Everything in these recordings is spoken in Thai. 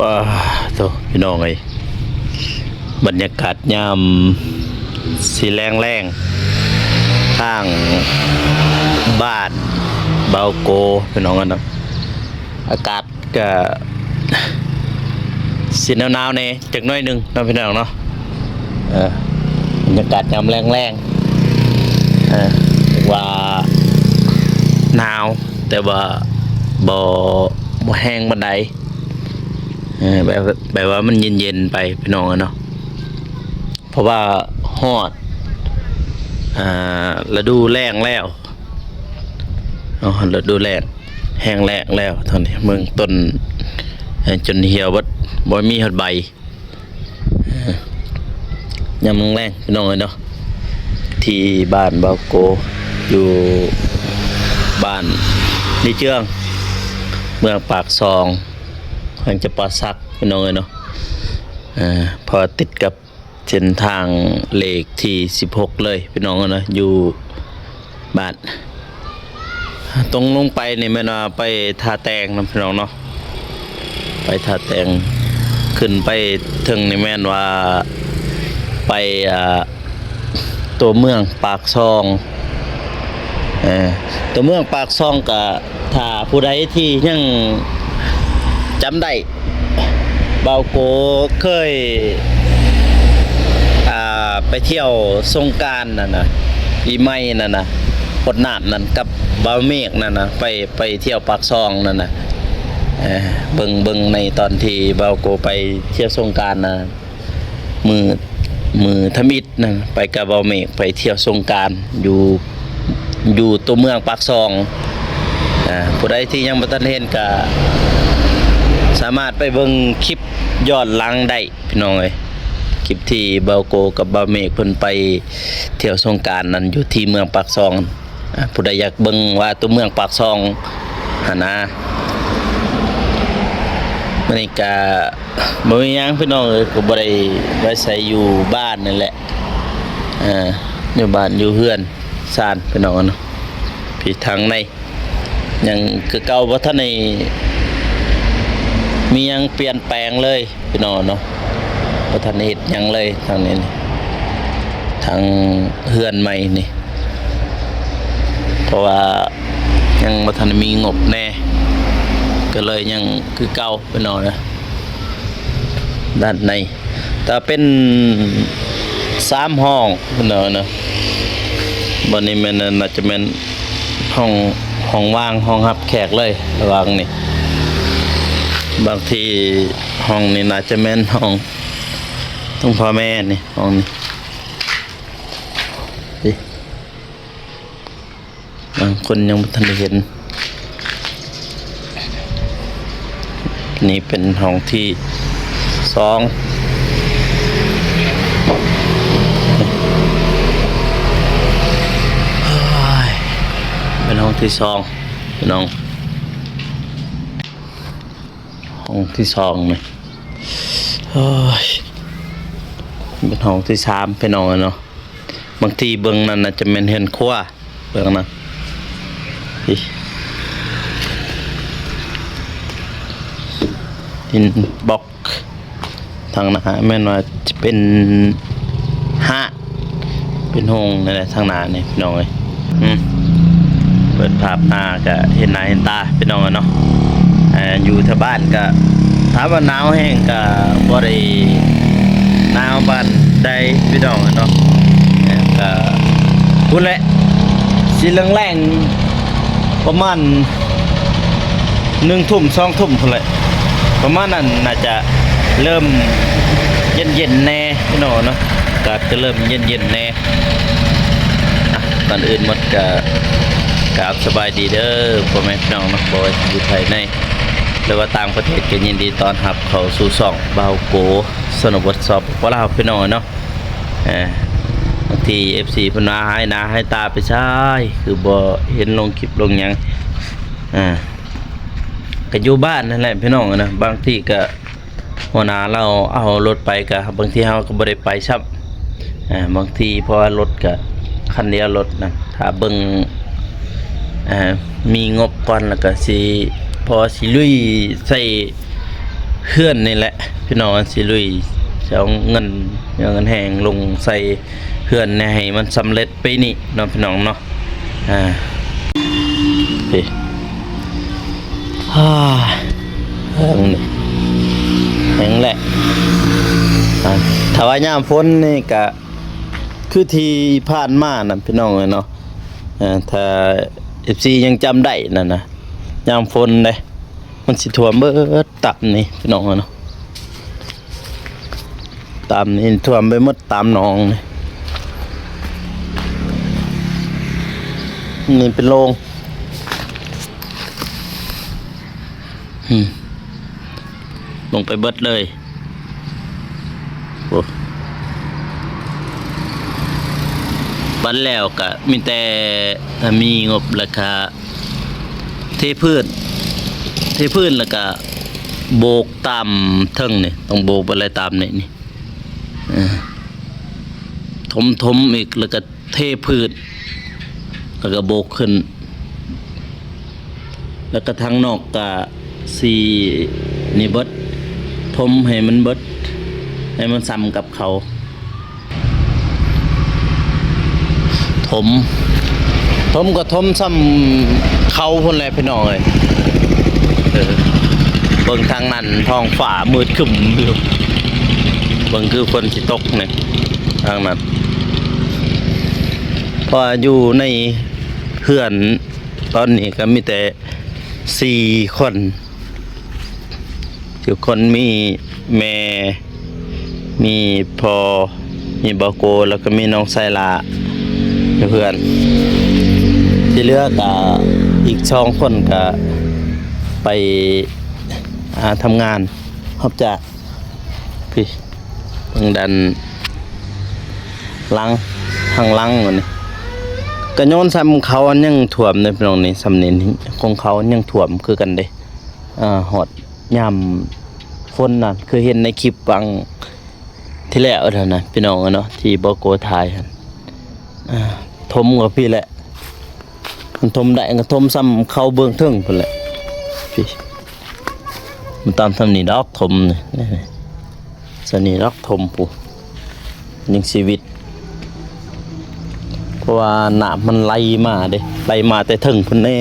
ว้าโตพี่น้องเอ้ยบรรยากาศยามสีแรงทางบ้านเบาโกพี่น้องกันเนาะอากาศก็สีหนาวๆเนี่ยจักหน่อยหนึงเนาะพี่น้องเนาะบรรยากาศยามแรงว่าหนาวแต่ว่าบ่แห้งบันไดแบบว่ามันเย็นๆไปพี่น้องเนาะเพราะว่าฮอดฤดูแล้งแล้วฤดูแล้งแห้งแล้งแล้วตอนนี้เมืองต้นจนเหี่ยวบ่มีหดใบยามแรงพี่น้องเนาะที่บ้านเบาโกอยู่บ้านนี่เจืองเมืองปากซองแขวงจำปาสักพี่น้องเนาะพอติดกับเส้นทางเลขที่16เลยพี่น้องเนาะอยู่บ้านตรงลงไปนี่แม่นว่าไปทาแตงนะพี่น้องเนาะไปทาแตงขึ้นไปถึงนี่แม่นว่าไปตัวเมืองปากซองตัวเมืองปากซองกับถ้าผู้ใดที่ยังจำได้เบาโกเคยไปเที่ยวสงกรานต์นั่นนะปีใหม่นั่นนะพดน้ำนั่นกับเบาเมฆนั่นนะไปเที่ยวปากซองนั่นนะเบิ่งในตอนที่เบาโกไปเที่ยวสงกรานต์นะมือทมิตรนั่นไปกับเบาเมฆไปเที่ยวสงกรานต์อยู่ตัวเมืองปากซองผู้ใดที่ยังบ่ทันเห็นก็สามารถไปเบิ่งคลิปย้อนหลังได้พี่น้องเอ้ยคลิปที่เบาโกกับเบาเมฆเพิ่นไปเที่ยวสงกรานต์นั้นอยู่ที่เมืองปากซองผู้ใดอยากเบิ่งว่าตัวเมืองปากซองหั่นนะมื้อนี้ก็บ่มีหยังพี่น้องเอ้ยก็บ่ได้ไว้ใส่อยู่บ้านนั่นแหละอยู่บ้านอยู่เฮือนซ่านพี่น้องเนาะพี่ทางในยังคือเก่าบ่ทันได้มีหยังเปลี่ยนแปลงเลยพี่น้องเนาะบ่ทันเฮ็ดหยังเลยทางนี้ทางเฮือนใหม่นี่เพราะว่ายังบ่ทันมีงบแน่ก็เลยยังคือเก่าพี่น้องนะด้านในแต่เป็น3ห้องพี่น้องเนาะบ่นี้แม่นน่าจะเป็นห้องว่างห้องรับแขกเลยระวังนี่บางทีห้องนี่น่าจะแม่นห้องต้องพ่อแม่นี่ห้องนี่บางคนยังไม่ทันได้เห็นนี่เป็นห้องที่2เป็นห้องที่2พี่น้องห้องที่2นี่เป็นห้องที่3พี่น้องเนาะบางทีเบิ่งนั่นน่ะจะเป็นเฮือนครัวเบิ่งนะดินบล็อกทางหน้าแม่นว่าจะเป็นเป็นห้องนั่นแหละทางหน้านี่พี่น้องเอ้ยเปิดภาพหน้าก็เห็นหน้าเห็นตาพี่น้องเนาะอยู่ที่บ้านก็ถ้าว่าหนาวแห้งก็บ่ได้หนาวปานใดพี่น้องเนาะก็พุ่นแหละสิแรงๆประมาณ1 ทุ่ม 2 ทุ่มพุ่นแหละประมาณนั้นน่าจะเริ่มเย็นๆแน่พี่น้องเนาะก็จะเริ่มเย็นๆแน่ก่อนอื่นหมดก็กราบสบายดีเด้อพ่อแม่พี่น้องนักบอยอยู่ภายในหรือว่าต่างประเทศก็ยินดีต้อนรับเข้าสู่ช่องเบาโกสนบทสอบพวกเราพี่น้องเนาะบางที FC เพิ่นว่าให้หน้าให้ตาไปใช้คือบ่เห็นลงคลิปลงหยังก็อยู่บ้านนั่นแหละพี่น้องนะบางทีก็หัวหน้าเราเอารถไปก็บางทีเฮาก็บ่ได้ไปซับบางทีเพราะว่ารถก็คันเดียวรถนะถ้าเบิ่งมีงบก่อนแล้วก็สิพอสิลุยใส่ เฮือนนี่แหละพี่น้องสิลุยจะเอาเงินแหงลงใส่เฮือนเนี่ยให้มันสำเร็จไปนี่เนาะพี่น้องเนาะพี่เฮือนนี่แหงแหละถ้าว่ายามฝนนี่ก็คือที่ผ่านมานั่นพี่น้องเนาะถ้า FC ยังจำได้นั่นนะยามฝนเด้มันสิท่วมเบิดตับนี่พี่น้องเนาะตามนี่ท่วมไปหมดตามหนองนี่เป็นโรงลงไปเบิดเลยโอ้บัดแล้วก็มีแต่ถ้ามีงบราคาเทพื้นแล้วก็โบกตามเทิงนี่ต้องโบกอะไรตามนี่ถมอีกแล้วก็เทพื้นแล้วก็โบกขึ้นแล้วก็ทางนอกก็สีนี่เบิดถมให้มันเบิดให้มันซ้ำกับเขาถมก็ถมซ้ำเขาพุ่นแหละพี่น้องเอ้ยเบิ่งทางนั้นท้องฟ้ามืดครึ้มอยู่เบิ่งคือฝนสิตกนี่ทางนั้นพออยู่ในเฮือนตอนนี้ก็มีแต่4 คนทุกคนมีแม่มีพ่อมีบ่าวโกแล้วก็มีน้องไซลาเพื่อนที่เหลือก็อีก2 คนก็ไปทำงานรับจ้างพี่เพิ่งดันลังทางลังวันนี้ก็ย้อนซ้ำเขาอันยังท่วมในพี่น้องนี่ซ้ำนี่ของเขายังท่วมคือกันเด้หอดยามฝนนั่นคือเห็นในคลิปบางที่แล้วเท่านั้นพี่น้องเนาะที่บ่โกถ่ายหั่นถมกับพี่แหละมันถมได้ก็ถมซ้ำเขาเบื้องเทิงพุ่นแหละพี่มันตามทำนี่ดอกถมนี่สนี่ดอกถมปูยังชีวิตเพราะว่าน้ำมันไหลมาเด้ไหลมาแต่ถึงพุ่นแน่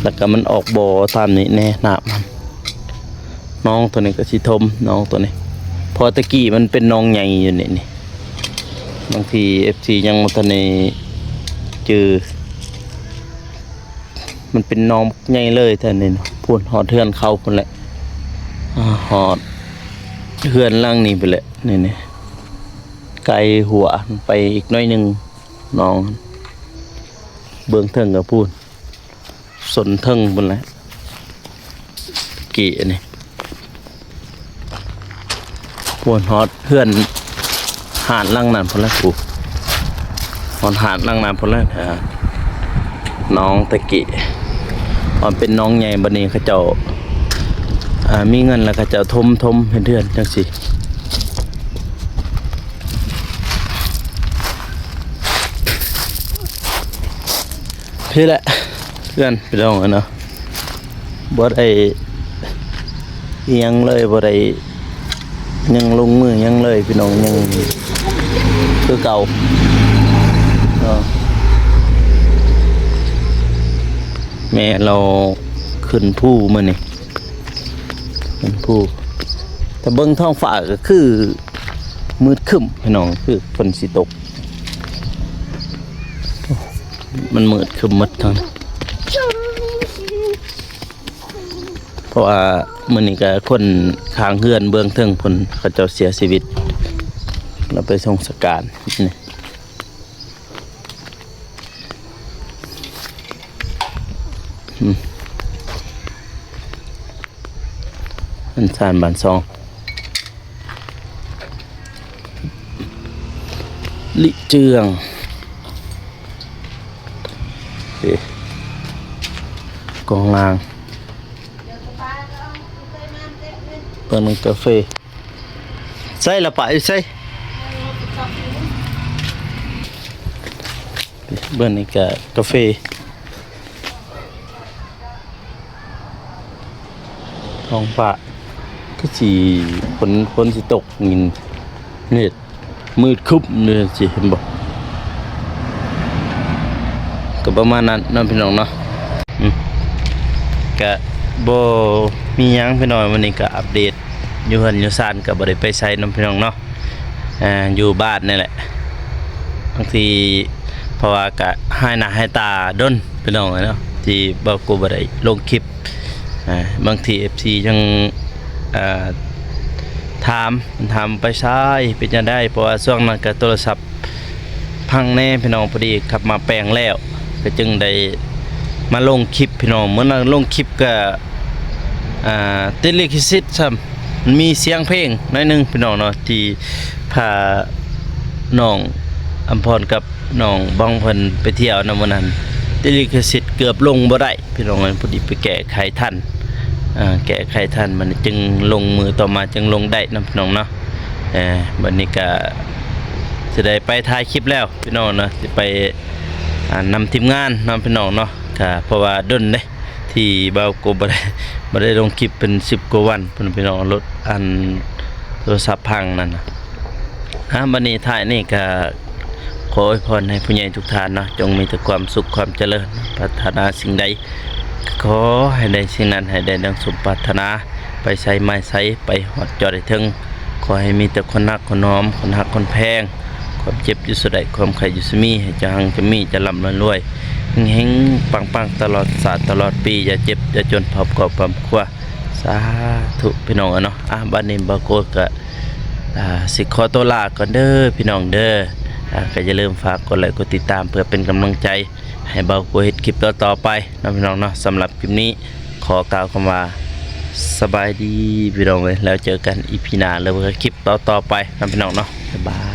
แล้วก็มันออกบ่อตามนี้แน่น้ำมันน้องตัวนี้ก็สิถมน้องตัวนี้พอตะกี้มันเป็นน้องใหญ่อยู่นี่บางที FC ยังบ่ทันได้เจอมันเป็นน้องใหญ่เลยท่านนี่เนาะพูนหอดเทือนเขาพุ่นแหละหอดเทือนล่างนี่ไปแหละนี่ไกลหัวไปอีกน้อยนึงน้องเบื้องเทิงก็พูนสนเทิงพุ่นแหละกี่นี่พูนหอดเทือนหาดล่างนั่นพุ่นแหละปูหอดหาดล่างนั่นพุ่นแหละน้องตะกี้มันเป็นน้องใหญ่บัดนี้เขาเจ้ามีเงินแล้วเขาเจ้าทมเพื่อนจังสิพี่แหละเพื่อนพี่น้องเนาะบ่ได้ยังเลยบ่ได้ยังลงมือยังเลยพี่น้องยังคือเก่าแม่เราขึ้นผู้มื้อนี่ขึ้นผู้แต่เบิ่งท้องฟ้าก็คือมืดครึ้มพี่น้องคือฝนสิตกมันมืดครึ้มหมดทั้งเพราะว่ามื้อนี้ก็คนข้างเฮือนเบื้องเทิงเพิ่นเขาเจ้าเสียชีวิตเราไปส่งสการนี่อันซานบ้านซองลิเจืองกองลางเปิดกาแฟใส่ละปะใส่เบิ้ลนี่กาแฟท้องฟ้าค คือสิฝนสิตกนี่เนี่ยมืดคึบเนี่ยสิเห็นบ่ก็ประมาณนั้นเนาะพี่น้องเนาะก็บ่มีหยังพี่น้องวันนี้ก็อัปเดตอยู่เฮือนอยู่ซ่านก็บ่ได้ไปไสเนาะพี่น้องเนาะอยู่บ้านนี่แหละบางทีเพราะว่าก็ให้หน้าให้ตาดนพี่น้องเนาะที่บ่กูบ่ได้ลงคลิปบางที FC ยังถามไปซ้ายเป็นจังได๋เพราะว่าช่วงนั้นก็โทรศัพท์พังแน่พี่น้องพอดีขับมาแปลงแล้วก็จึงได้มาลงคลิปพี่น้องเมื่อนั้นลงคลิปก็ติดลิขสิทธิ์ซ้ำมันมีเสียงเพลงหน่อยหนึงพี่น้องเนาะที่พาน้องอำพรกับน้องบ้องเพิ่นไปเที่ยวนำมื้อนั้นติดลิขสิทธิ์เกือบลงบ่ได้พี่น้องพอดีไปแก้ไขทันแก้ไขทันมันจึงลงมือต่อมาจึงลงได้นำพี่น้องเนาะบัดนี้ก็จะได้ไปถ่ายคลิปแล้วพี่น้องเนาะสิไปนำทีมงานนำพี่น้องเนาะก็เพราะว่าดนเด้ที่บ่าวกูบ่ได้ลงคลิปเป็น10กว่าวันเพิ่นพี่น้องรถโทรศัพท์พังนั่นน่ะบัดนี้ถ่ายนี่ก็ขออวยพรให้ผู้ใหญ่ทุกท่านเนาะจงมีแต่ความสุขความเจริญปรารถนาสิ่งใดขอให้ได้สิ่งนั้นให้ได้ดังสมปรารถนาไปใส่ไม้ใส่ไปฮอดจอดได้ถึงขอให้มีแต่คนรักคนหอมคนฮักคนแพงความเจ็บอยู่สุดใดความไข่อยู่สมีให้จะหังจะมีจะร่ำรวยเฮงๆปังๆตลอดศาสตร์ตลอดปีอย่าเจ็บอย่าจนพบกับความครัวสาธุพี่น้องเนาะบัดนี้บ่โกก็สิขอตัวลาก่อนเด้อพี่น้องเด้อก็อย่าลืมฝากกดไลค์กดติดตามเพื่อเป็นกำลังใจให้บ่โกเฮ็ดคลิปต่อไปนะพี่น้องเนาะสำหรับคลิปนี้ขอกล่าวคำว่าสบายดีพี่น้องเลยแล้วเจอกันอีพีหน้าแล้วคลิปต่อไปนะพี่น้องเนาะบ๊ายบาย